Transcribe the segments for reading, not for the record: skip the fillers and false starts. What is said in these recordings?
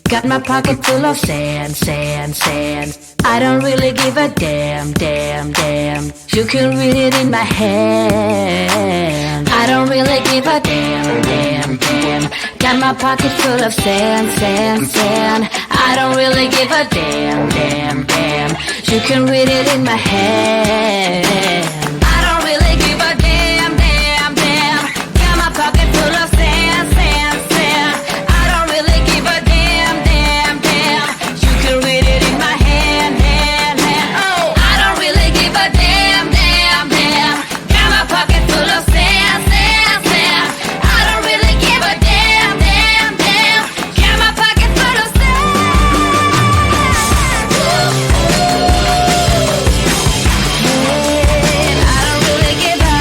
Got my pocket full of sand, sand, sand. I don't really give a damn, damn, damn. You can read it in my hand. I don't really give a damn, damn, damn. Got my pocket full of sand, sand, sand. I don't really give a damn, damn, damn. You can read it in my hand. I don't really give a damn, damn, damn. Got my pocket full of sand, sand, sand. I don't really give a damn, damn, damn. You can read it in my hand, hand, hand. Oh, I don't really give a damn, damn, damn. Got my pocket full of sand, sand, sand. I don't really give a damn, damn, damn. Got my pocket full of sand. I don't really give a.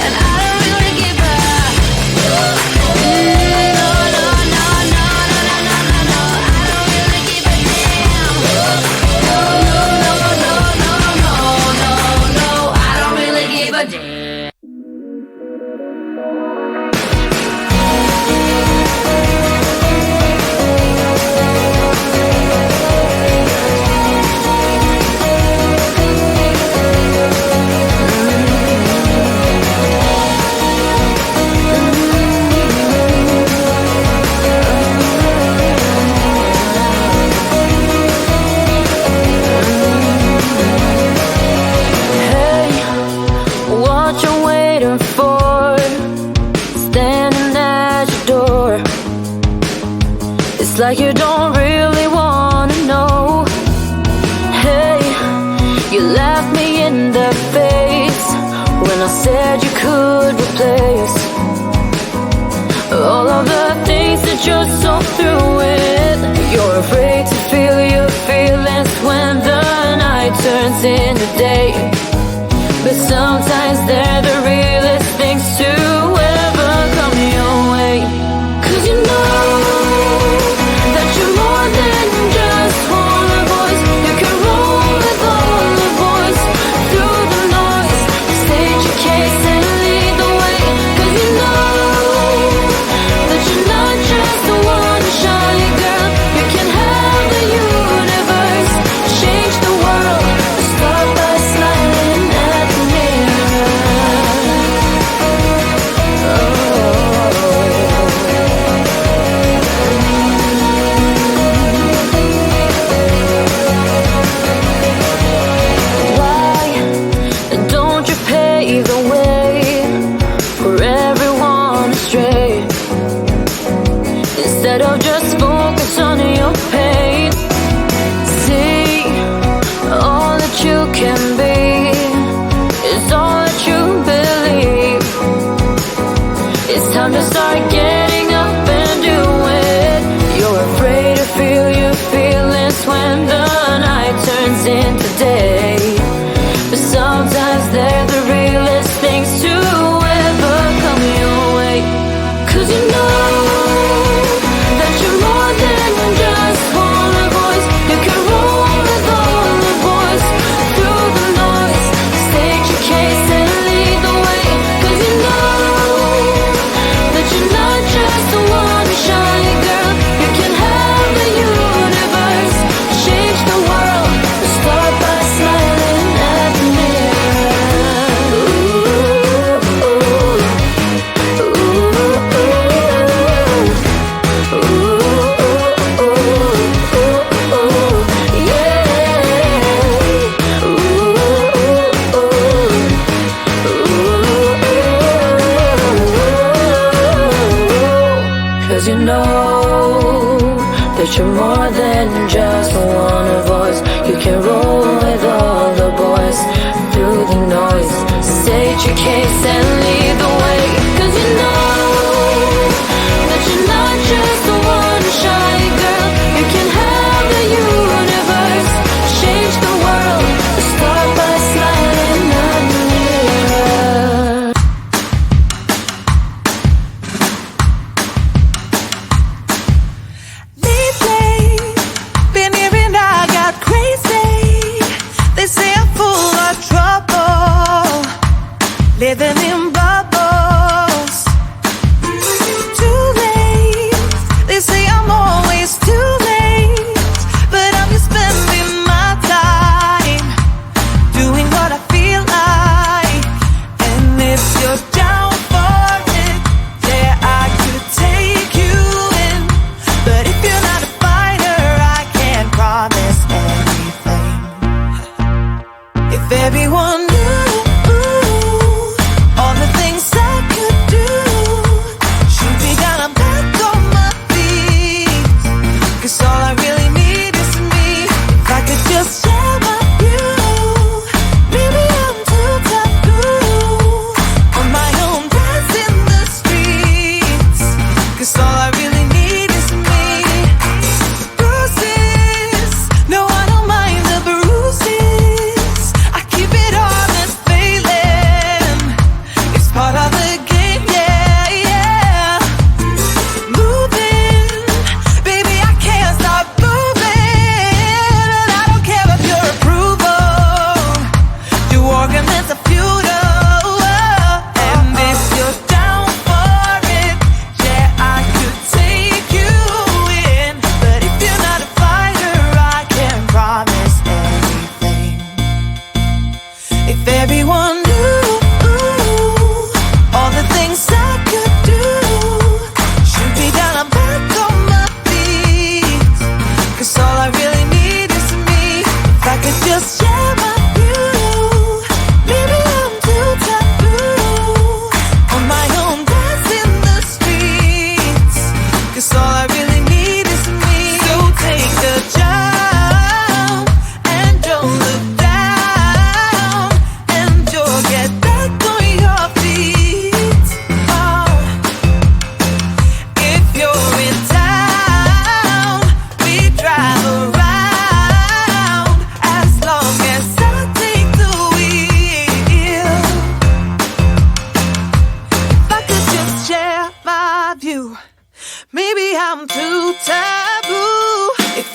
And I don't really give a. No, no, no, no, no, no, no, no, no. I don't really give a damn. No, no, no, no, no, no, no, no. I don't really give a damn. What you waiting for? Standing at your door. It's like you don't really wanna know. Hey, you laughed me in the face when I said you could replace all of the things that you're so through with. You're afraid to feel your feelings when the night turns into day. But sometimes they're the realest things to ever come your way. 'Cause you know that you're more than just one voice. You can roll with all the boys through the noise. State your case and lead the way. 'Cause you know that you're not just the one shy girl. You can have the universe, change the world. Start by smiling at the mirror. Why don't you pave the way for everyone astray? Instead of just focus on your pain. See, all that you can be is all that you believe. It's time to start getting up and do it. You're afraid to feel your feelings when the night turns into day. But sometimes they're the realest things to ever come your way. 'Cause you know that you're more than just one voice. You can roll with all the boys through the noise. State your case and lead the way. 'Cause you know that you're not just the one shy girl. You can have the universe, change the world. Start by smiling at the mirror. Ooh, ooh, ooh, ooh, ooh, ooh, yeah. Ooh, ooh. 'Cause you know that you're more than just one voice. You can roll with all the boys through the noise. State your case and lead the way. 'Cause you know that you're not just the one shy girl. You can have the universe, change the world. Start by smiling at the mirror. Lately, been hearing I got crazy. They say I'm full of trouble, living in bubbles.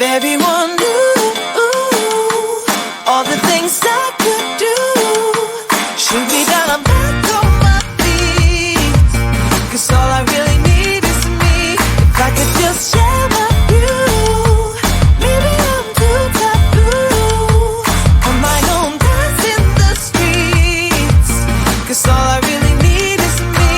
everyone knew all the things I could do. Shoot me down, I'm back on my feet. 'Cause all I really need is me. If I could just share my view. Maybe I'm too taboo on my own dance in the streets. 'Cause all I really need is me.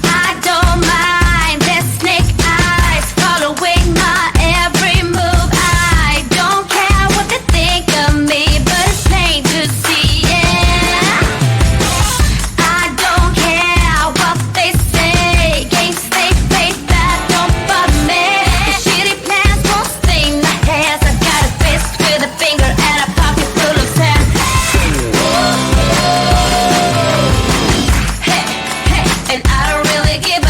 I don't mind their snake eyes following my every move. I don't care what they think of me, but it's plain to see, yeah. I don't care what they say, games they play that don't bother me. The shitty plans won't sting my hands. I've got a fist with a finger and a pocket full of sand. Hey, hey, and I don't really give a.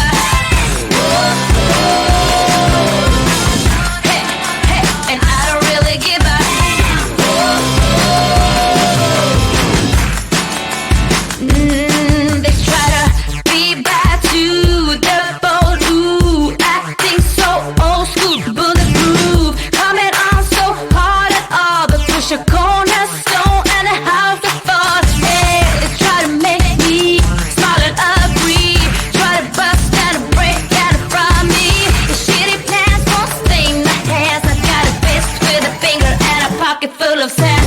Hey, hey, and I don't really give a. They try to be bad to the bold, ooh, acting so old school, bulletproof, coming on so hard at all the pressure, cornerstone and a house to fall. Hey, they try to make me smile and agree, try to bust and a break and a from me. The shitty plans won't sting my hands. I've got a fist with a finger and a pocket full of sand.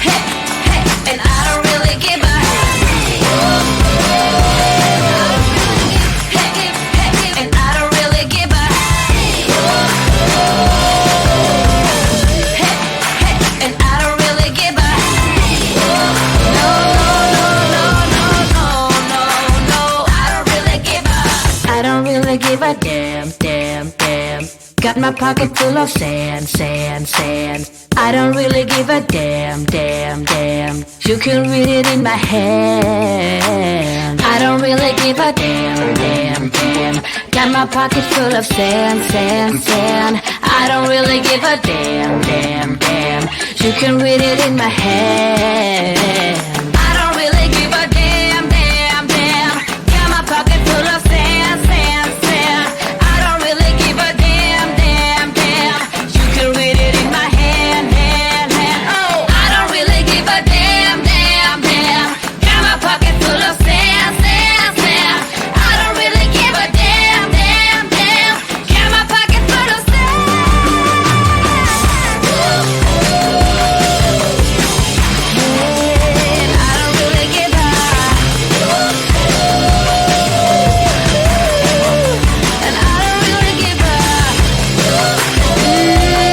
Hey, hey, and I don't really give a. Hey, hey, and I don't really give a. Hey, hey, and I don't really give a. No, no, no, no, no, no, no, I don't really give a. I don't really give a damn, damn, damn. Got my pocket full of sand, sand, sand. I don't really give a damn, damn, damn. You can read it in my hand. I don't really give a damn, damn, damn. Got my pocket full of sand, sand, sand. I don't really give a damn, damn, damn. You can read it in my hand. I don't really give a damn, damn, damn. Got my pocket full of sand, sand, sand. I don't really give a damn, damn, damn. You can read it in my hand, hand, hand. Oh, I don't really give a damn, damn, damn. Got my pocket full of sand, sand, sand. I don't really give a damn, damn, damn. Got my pocket full of sand. And I don't really give a. And I don't really give a. No,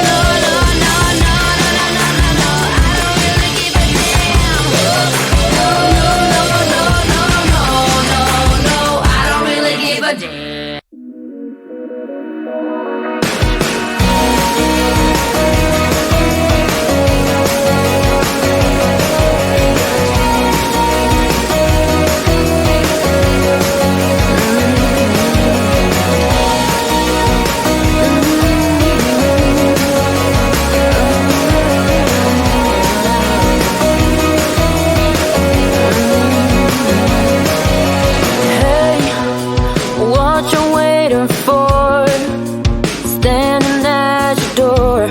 no, no, no, no, no, no, no, no. I don't really give a damn. No, no, no, no, no, no, no, no. I don't really give a damn. Hey, what you waiting for? Standing at your door.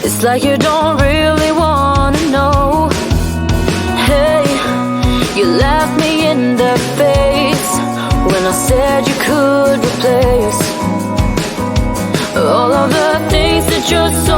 It's like you don't really wanna know. Hey, you laughed me in the face when I said you could replace all of the things that you're so